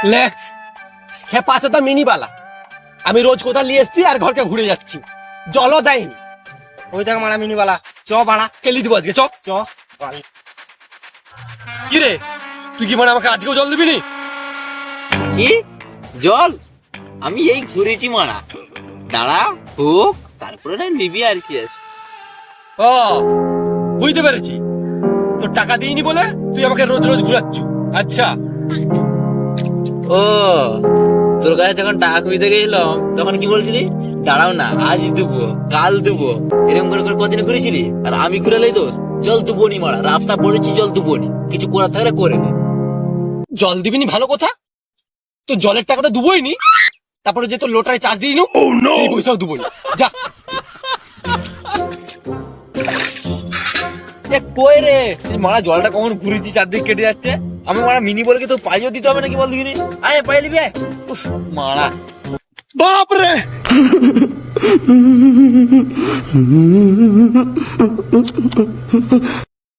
লে হ্যাঁ 5টা মিনি বালা আমি রোজ কোথা নিয়ে এসছি আর ঘরকে ঘুরে যাচ্ছি, জলও দেয়নি। ওই দেখ মারা মিনিওয়ালা, চ বাড়া খেলি দিব আজকে, চ চ। কি রে তুই কি মানে আমাকে আজকেও জল দিবি নি? কি জল? আমি এই ঘুরেছি মারা, দাঁড়া হোক তারপরে না নিবি আর কি আছে। ও বুঝতে পেরেছি, তোর টাকা দিইনি বলে তুই আমাকে রোজ রোজ ঘুরাচ্ছু। আচ্ছা ও তোর কাছে যখন টাকা খুঁজতে গেছিলাম তখন কি বলছিলি, দাঁড়াও না আজ দেবো কাল দেবো, এরকম করে করে কদিন ঘুরেছিলি। আর আমি ঘুরালেই দোষ, জল দুবো নি মারা, রাস্তা পড়েছি জল দুবো নি, কিছু করার থাকলে করে নে। জল দিবিনি ভালো কথা, তো জলের টাকাটা দুবোই নি, তারপরে যে তোর লোটারে চার্জ দিই এই পয়সাও দুবোই নি। যা এ কই রে এই মারা, জলটা কখন ঘুরেছি চারদিক কেটে যাচ্ছে। আমি মারা মিনি বলে কি তো পাইও দিতে হবে নাকি বল দিবি? আয় পাই নিবি আয়। উফ, মারা বাপ রে